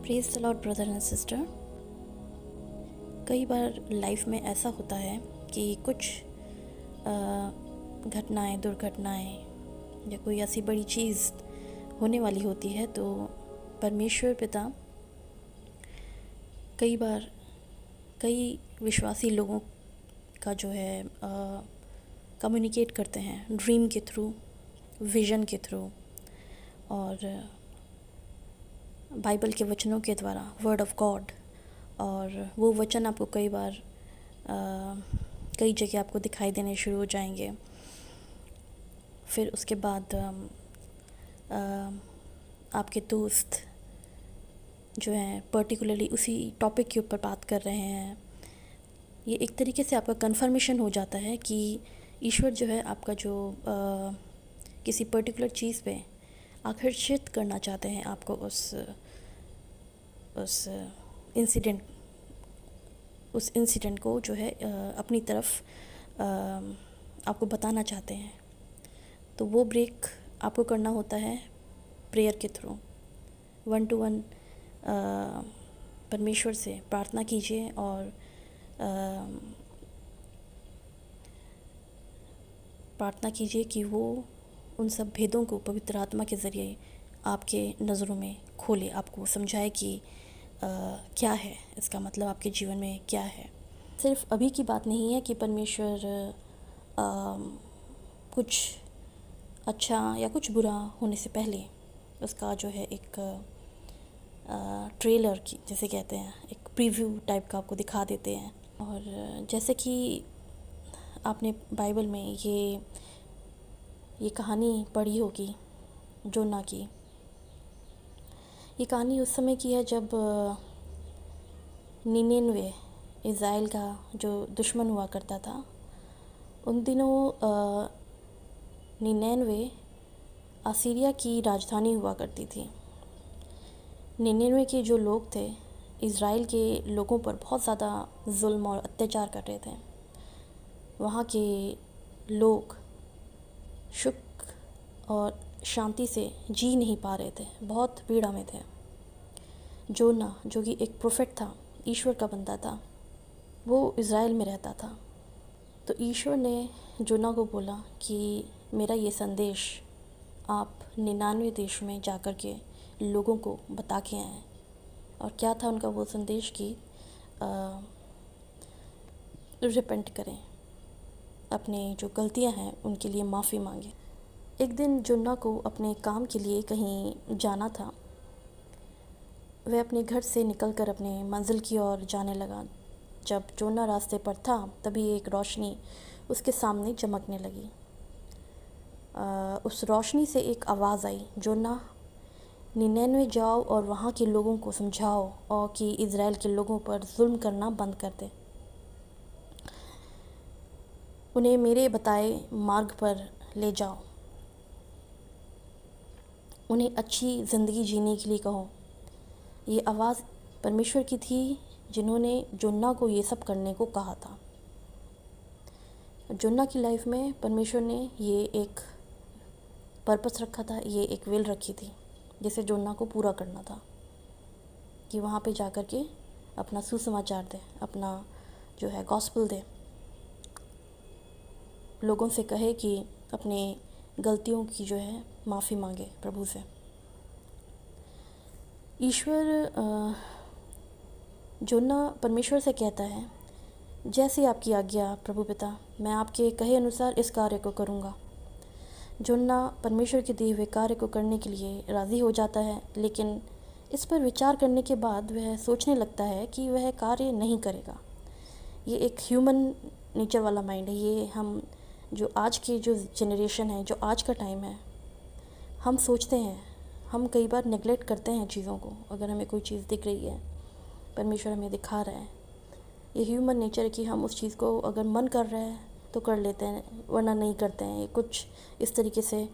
Praise the Lord brother and sister. कई बार life में ऐसा होता है कि कुछ घटनाएं, दुर्घटनाएं या कोई ऐसी बड़ी चीज़ होने वाली होती है तो परमेश्वर पिता कई बार कई विश्वासी लोगों का जो है कम्युनिकेट करते हैं ड्रीम के थ्रू, विज़न के थ्रू और बाइबल के वचनों के द्वारा, वर्ड ऑफ गॉड। और वो वचन आपको कई बार कई जगह आपको दिखाई देने शुरू हो जाएंगे। फिर उसके बाद आपके दोस्त जो हैं पर्टिकुलरली उसी टॉपिक के ऊपर बात कर रहे हैं। ये एक तरीके से आपका कंफर्मेशन हो जाता है कि ईश्वर जो है आपका जो किसी पर्टिकुलर चीज़ पे आकर्षित करना चाहते हैं आपको उस इंसिडेंट को जो है अपनी तरफ आपको बताना चाहते हैं। तो वो ब्रेक आपको करना होता है प्रेयर के थ्रू, 1-to-1 परमेश्वर से प्रार्थना कीजिए और प्रार्थना कीजिए कि वो उन सब भेदों को पवित्र आत्मा के ज़रिए आपके नज़रों में खोले, आपको समझाए कि क्या है इसका मतलब आपके जीवन में क्या है। सिर्फ अभी की बात नहीं है कि परमेश्वर कुछ अच्छा या कुछ बुरा होने से पहले उसका जो है एक ट्रेलर की जैसे कहते हैं, एक प्रीव्यू टाइप का आपको दिखा देते हैं। और जैसे कि आपने बाइबल में ये कहानी पढ़ी होगी जोना की। ये कहानी उस समय की है जब निनेनवे इज़राइल का जो दुश्मन हुआ करता था। उन दिनों निनेनवे असीरिया की राजधानी हुआ करती थी। निनेनवे के जो लोग थे इज़राइल के लोगों पर बहुत ज़्यादा जुल्म और अत्याचार कर रहे थे। वहाँ के लोग सुख और शांति से जी नहीं पा रहे थे, बहुत पीड़ा में थे। जोना जो कि एक प्रोफेट था, ईश्वर का बंदा था, वो इज़राइल में रहता था। तो ईश्वर ने जोना को बोला कि मेरा ये संदेश आप 99 देश में जाकर के लोगों को बता के आएँ। और क्या था उनका वो संदेश कि रिपेंट करें, अपने जो गलतियां हैं उनके लिए माफ़ी मांगे। एक दिन जोना को अपने काम के लिए कहीं जाना था। वह अपने घर से निकलकर अपने मंजिल की ओर जाने लगा। जब जोना रास्ते पर था तभी एक रोशनी उसके सामने चमकने लगी। उस रोशनी से एक आवाज़ आई, जोना निनेनवे जाओ और वहाँ के लोगों को समझाओ और कि इज़राइल के लोगों पर जुल्म करना बंद कर दे, उन्हें मेरे बताए मार्ग पर ले जाओ, उन्हें अच्छी ज़िंदगी जीने के लिए कहो। ये आवाज़ परमेश्वर की थी जिन्होंने जोना को ये सब करने को कहा था। जोना की लाइफ में परमेश्वर ने ये एक पर्पस रखा था, ये एक विल रखी थी जिसे जोना को पूरा करना था कि वहाँ पे जाकर के अपना सुसमाचार दे, अपना जो है गॉस्पेल दे, लोगों से कहे कि अपने गलतियों की जो है माफ़ी मांगे प्रभु से। ईश्वर जोना परमेश्वर से कहता है, जैसी आपकी आज्ञा प्रभु पिता, मैं आपके कहे अनुसार इस कार्य को करूँगा। जोना परमेश्वर के दिए हुए कार्य को करने के लिए राज़ी हो जाता है, लेकिन इस पर विचार करने के बाद वह सोचने लगता है कि वह कार्य नहीं करेगा। ये एक ह्यूमन नेचर वाला माइंड है। ये हम जो आज की जो जनरेशन है, जो आज का टाइम है, हम सोचते हैं, हम कई बार नेगलेक्ट करते हैं चीज़ों को। अगर हमें कोई चीज़ दिख रही है, परमेश्वर हमें दिखा रहा है, ये ह्यूमन नेचर है कि हम उस चीज़ को अगर मन कर रहा है तो कर लेते हैं, वरना नहीं करते हैं। कुछ इस तरीके से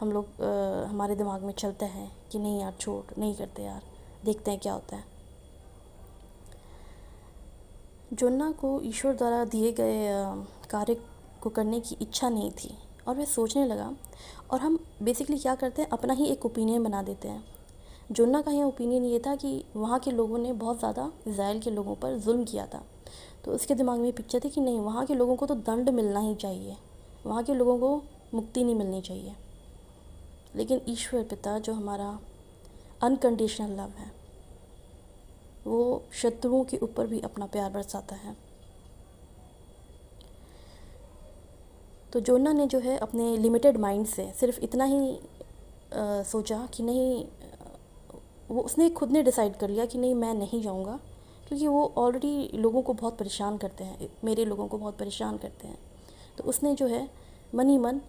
हम लोग हमारे दिमाग में चलता है कि नहीं यार छोड़, नहीं करते यार, देखते हैं क्या होता है। जोना को ईश्वर द्वारा दिए गए कार्य को करने की इच्छा नहीं थी और वह सोचने लगा। और हम बेसिकली क्या करते हैं, अपना ही एक ओपिनियन बना देते हैं। जोना का यहाँ ओपिनियन ये था कि वहाँ के लोगों ने बहुत ज़्यादा इज़राइल के लोगों पर जुल्म किया था। तो उसके दिमाग में पिक्चर थी कि नहीं, वहाँ के लोगों को तो दंड मिलना ही चाहिए, वहाँ के लोगों को मुक्ति नहीं मिलनी चाहिए। लेकिन ईश्वर पिता जो हमारा अनकंडीशनल लव है, वो शत्रुओं के ऊपर भी अपना प्यार बरसाता है। तो जोना ने जो है अपने लिमिटेड माइंड से सिर्फ इतना ही सोचा कि नहीं, वो उसने खुद ने डिसाइड कर लिया कि नहीं, मैं नहीं जाऊंगा, क्योंकि वो ऑलरेडी लोगों को बहुत परेशान करते हैं, मेरे लोगों को बहुत परेशान करते हैं। तो उसने जो है मन ही मन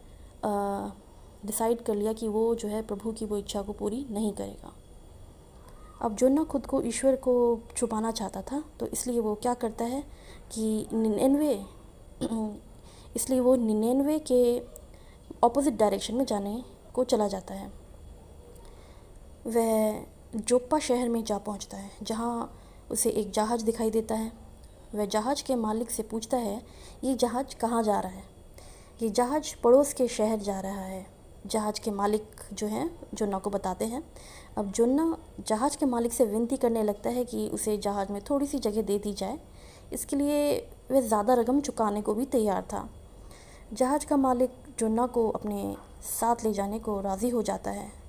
डिसाइड कर लिया कि वो जो है प्रभु की वो इच्छा को पूरी नहीं करेगा। अब जोना खुद को ईश्वर को छुपाना चाहता था, तो इसलिए वो क्या करता है कि इसलिए वो निनेनवे के ऑपोजिट डायरेक्शन में जाने को चला जाता है। वह जोप्पा शहर में जा पहुंचता है, जहां उसे एक जहाज़ दिखाई देता है। वह जहाज़ के मालिक से पूछता है, ये जहाज़ कहाँ जा रहा है? ये जहाज़ पड़ोस के शहर जा रहा है। जहाज़ के मालिक जो हैं जोना को बताते हैं। अब जोना जहाज़ के मालिक से विनती करने लगता है कि उसे जहाज़ में थोड़ी सी जगह दे दी जाए। इसके लिए वह ज़्यादा रकम चुकाने को भी तैयार था। जहाज़ का मालिक जोना को अपने साथ ले जाने को राज़ी हो जाता है।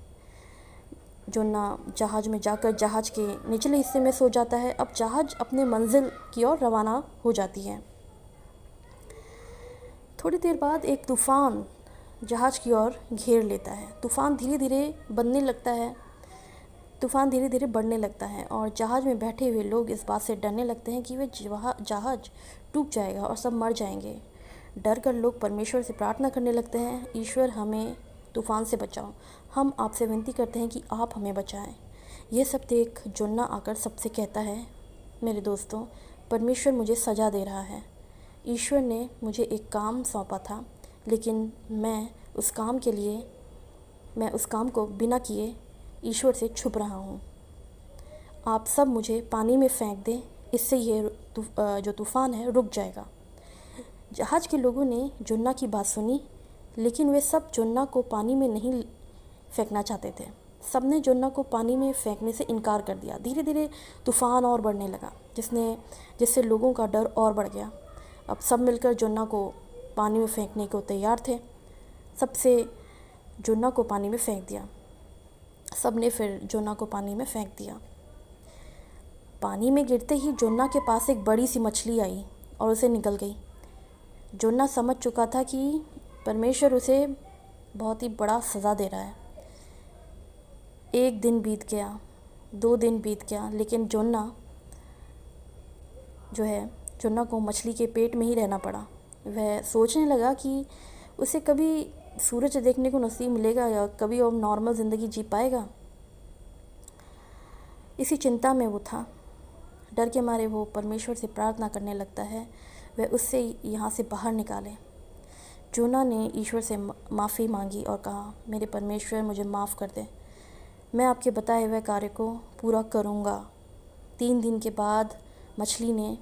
जोना जहाज़ में जाकर जहाज़ के निचले हिस्से में सो जाता है। अब जहाज़ अपने मंजिल की ओर रवाना हो जाती है। थोड़ी देर बाद एक तूफ़ान जहाज़ की ओर घेर लेता है। तूफ़ान धीरे धीरे बढ़ने लगता है और जहाज़ में बैठे हुए लोग इस बात से डरने लगते हैं कि वे जहाज़ डूब जाएगा और सब मर जाएंगे। डर कर लोग परमेश्वर से प्रार्थना करने लगते हैं, ईश्वर हमें तूफ़ान से बचाओ, हम आपसे विनती करते हैं कि आप हमें बचाएं। ये सब देख जोना आकर सबसे कहता है, मेरे दोस्तों, परमेश्वर मुझे सज़ा दे रहा है। ईश्वर ने मुझे एक काम सौंपा था, लेकिन मैं उस काम को बिना किए ईश्वर से छुप रहा हूँ। आप सब मुझे पानी में फेंक दें, इससे ये जो तूफ़ान है रुक जाएगा। जहाज़ के लोगों ने जोना की बात सुनी, लेकिन वे सब जोना को पानी में नहीं फेंकना चाहते थे। सब ने जोना को पानी में फेंकने से इनकार कर दिया। धीरे धीरे तूफ़ान और बढ़ने लगा, जिससे लोगों का डर और बढ़ गया। अब सब मिलकर जोना को पानी में फेंकने को तैयार थे। सबसे जोना को पानी में फेंक दिया। सब ने फिर जोना को पानी में फेंक दिया। पानी में गिरते ही जोना के पास एक बड़ी सी मछली आई और उसे निगल गई। जोना समझ चुका था कि परमेश्वर उसे बहुत ही बड़ा सज़ा दे रहा है। 1 दिन बीत गया, 2 दिन बीत गया, लेकिन जोना को मछली के पेट में ही रहना पड़ा। वह सोचने लगा कि उसे कभी सूरज देखने को नसीब मिलेगा या कभी वो नॉर्मल ज़िंदगी जी पाएगा। इसी चिंता में वो था। डर के मारे वो परमेश्वर से प्रार्थना करने लगता है, वह उससे यहाँ से बाहर निकाले। जोना ने ईश्वर से माफ़ी मांगी और कहा, मेरे परमेश्वर, मुझे माफ़ कर दे, मैं आपके बताए हुए कार्य को पूरा करूँगा। 3 दिन के बाद मछली ने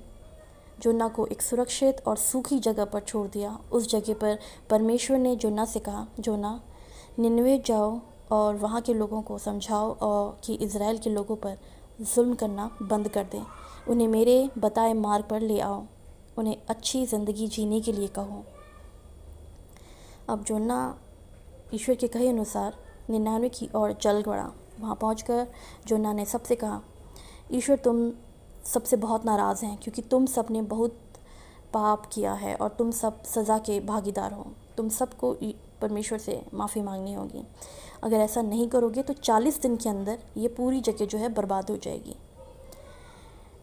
जोना को एक सुरक्षित और सूखी जगह पर छोड़ दिया। उस जगह पर परमेश्वर ने जोना से कहा, जोना, निनवे जाओ और वहाँ के लोगों को समझाओ और कि इज़राइल के लोगों पर जुल्म करना बंद कर दें। उन्हें मेरे बताए मार्ग पर ले आओ, उन्हें अच्छी ज़िंदगी जीने के लिए कहो। अब जोना ईश्वर के कहे अनुसार निन्यानवे की ओर चल पड़ा। वहाँ पहुँचकर जोना ने सबसे कहा, ईश्वर, तुम सबसे बहुत नाराज़ हैं, क्योंकि तुम सब ने बहुत पाप किया है और तुम सब सज़ा के भागीदार हो। तुम सबको परमेश्वर से माफ़ी मांगनी होगी। अगर ऐसा नहीं करोगे तो 40 दिन के अंदर ये पूरी जगह जो है बर्बाद हो जाएगी।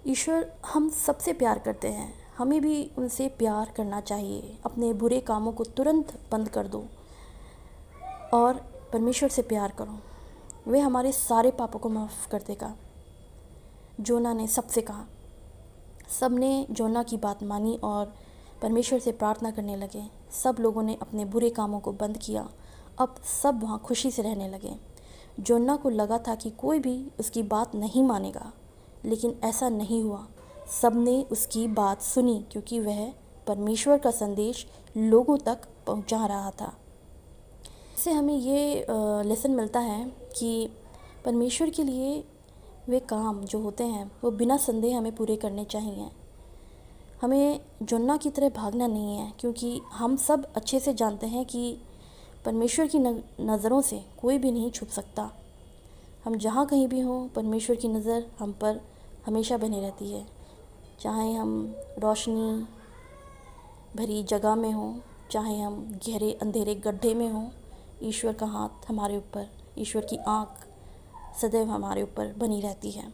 ईश्वर हम सबसे प्यार करते हैं, हमें भी उनसे प्यार करना चाहिए। अपने बुरे कामों को तुरंत बंद कर दो और परमेश्वर से प्यार करो, वे हमारे सारे पापों को माफ़ कर देगा। जोना ने सबसे कहा। सब ने जोना की बात मानी और परमेश्वर से प्रार्थना करने लगे। सब लोगों ने अपने बुरे कामों को बंद किया। अब सब वहाँ खुशी से रहने लगे। जोना को लगा था कि कोई भी उसकी बात नहीं मानेगा, लेकिन ऐसा नहीं हुआ। सब ने उसकी बात सुनी, क्योंकि वह परमेश्वर का संदेश लोगों तक पहुँचा रहा था। इससे हमें ये लेसन मिलता है कि परमेश्वर के लिए वे काम जो होते हैं वो बिना संदेह हमें पूरे करने चाहिए। हमें जोन्ना की तरह भागना नहीं है, क्योंकि हम सब अच्छे से जानते हैं कि परमेश्वर की नज़रों से कोई भी नहीं छुप सकता। हम जहाँ कहीं भी हों, परमेश्वर की नज़र हम पर हमेशा बनी रहती है। चाहे हम रोशनी भरी जगह में हों, चाहे हम गहरे अंधेरे गड्ढे में हों, ईश्वर का हाथ हमारे ऊपर, ईश्वर की आँख सदैव हमारे ऊपर बनी रहती है।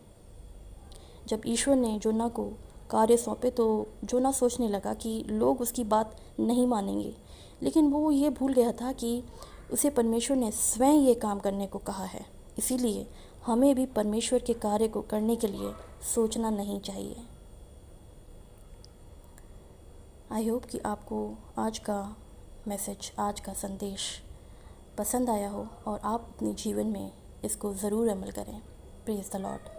जब ईश्वर ने जोना को कार्य सौंपे तो जोना सोचने लगा कि लोग उसकी बात नहीं मानेंगे, लेकिन वो ये भूल गया था कि उसे परमेश्वर ने स्वयं ये काम करने को कहा है। इसीलिए हमें भी परमेश्वर के कार्य को करने के लिए सोचना नहीं चाहिए। आई होप कि आपको आज का मैसेज, आज का संदेश पसंद आया हो और आप अपने जीवन में इसको ज़रूर अमल करें। Praise the Lord.